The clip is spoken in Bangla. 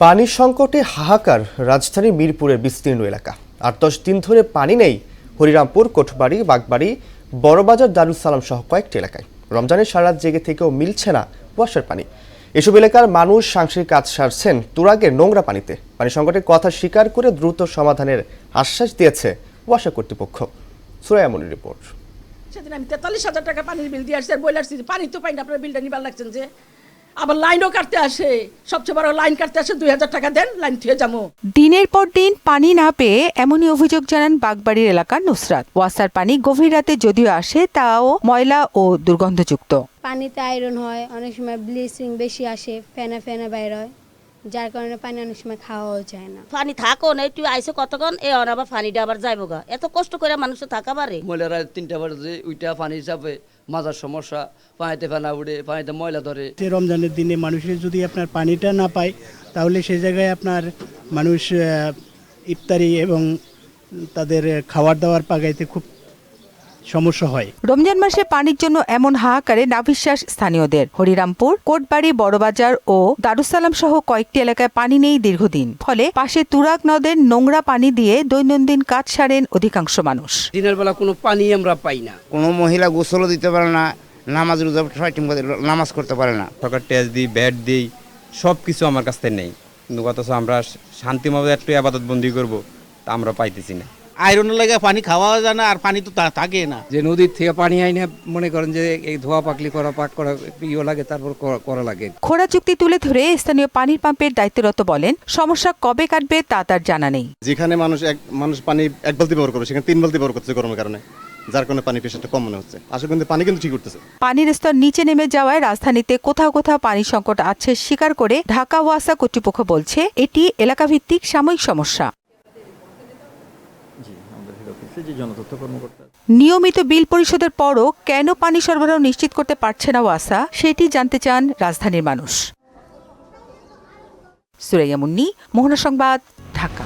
পানির সংকটে হাহাকার রাজধানী মিরপুরের বিস্তীর্ণ এলাকা। ৮-১০ দিন ধরে পানি নেই হরিরামপুর, কোটবাড়ি, বাগবাড়ি, বড়বাজার, দারুস সালাম সহ কয়েকটি এলাকায়। রমজানের সারা রাত জেগে থেকেও মিলছে না ওয়াসার পানি। এসব এলাকার মানুষ সাংসারিক কাজ সারছেন তুরাগের নোংরা পানিতে। পানি সংকটের কথা স্বীকার করে দ্রুত সমাধানের আশ্বাস দিয়েছে ওয়াসা কর্তৃপক্ষ। সুরাইয়া মনির রিপোর্ট। সেদিন আমি ৪৩,০০০ টাকা পানির বিল দিয়ে আসছি, আর বলে আসছি পানি তো পাই না, আপনার বিলটা নিবার লাগছেন যে। আবার লাইনও কাটতে আসে, সবচেয়ে বড় লাইন কাটতে আসে ২০০০ টাকা দেন, লাইন থুয়ে যাবো। দিনের পর দিন পানি না পেয়ে এমনই অভিযোগ জানান বাগবাড়ির এলাকার নুসরাত। ওয়াসার পানি গভীর রাতে যদিও আসে, তাও ময়লা ও দুর্গন্ধযুক্ত। পানিতে আয়রন হয়, অনেক সময় ব্লিচিং বেশি আসে, ফেনা ফেনা বাইর হয়, যার কারণে পানি অনেক সময় খাওয়াও যায় না। পানি থাকো না, একটু আইসে কতক্ষণ এ আবার পানিটা আবার যাইব গা। এত কষ্ট করে মানুষ থাকা পারে? মহিলারা 3টা বাজে উইটা পানি হিসাবে মাজার সমস্যা, পানিতে ফেনা উঠে, পানিতে ময়লা ধরে। রমজানের দিনে মানুষের যদি আপনার পানিটা না পায়, তাহলে সেই জায়গায় আপনার মানুষ ইফতারি এবং তাদের খাবার দাবার পাকাইতে খুব সমস্যা হয়। রমজান মাসে পানির জন্য এমন হাহাকারে নাভিশ্বাস স্থানীয়দের। হরিরামপুর, কোটবাড়ি, বড়বাজার ও দারুস সালাম সহ কয়েকটি এলাকায় পানি নেই দীর্ঘদিন। ফলে পাশে তুরাগ নদের নোংরা পানি দিয়ে দৈনন্দিন কাজ সারেন অধিকাংশ মানুষ। দিনের বেলা কোনো পানি আমরা পাই না। কোনো মহিলা গোসলও দিতে পারে না, নামাজ রোজা নামাজ করতে পারে না। সকার টেস্ট দিই, ব্যাট দিই, সব কিছু আমার কাছ থেকে নেই। কিন্তু অথচ আমরা শান্তিমতো একটু আবাদত বন্দি করবো, তা আমরা পাইতেছি না। আয়রনের লাগে পানি খাওয়া যায় না, আর পানি তো থাকে না। যে নদীর থেকে পানি আইনে মনে করেন যে এই ধোয়া পাকলি করা, পাক করা ইয়ে লাগে, তারপর করা লাগে। খোঁড়া চুক্তি তুলে ধরে স্থানীয় পানির পাম্পের দায়িত্বরত বলেন, সমস্যা কবে কাটবে তা তার জানা নেই। যেখানে মানুষ পানি 1 বালতি ব্যবহার করবে, সেখানে 3 বালতি ব্যবহার করছে গরমের কারণে, যার কারণে পানি প্রেশারটা কম মনে হচ্ছে। আসলে কিন্তু পানি কিন্তু ঠিক করতেছে। পানির স্তর নিচে নেমে যাওয়ায় রাজধানীতে কোথাও কোথাও পানির সংকট আছে স্বীকার করে ঢাকা ওয়াসা কর্তৃপক্ষ বলছে, এটি এলাকাভিত্তিক সাময়িক সমস্যা। নিয়মিত বিল পরিশোধের পরও কেন পানি সরবরাহ নিশ্চিত করতে পারছে না ওয়াসা, সেটি জানতে চান রাজধানীর মানুষ। সুরাইয়া মুন্নি, মোহনা সংবাদ, ঢাকা।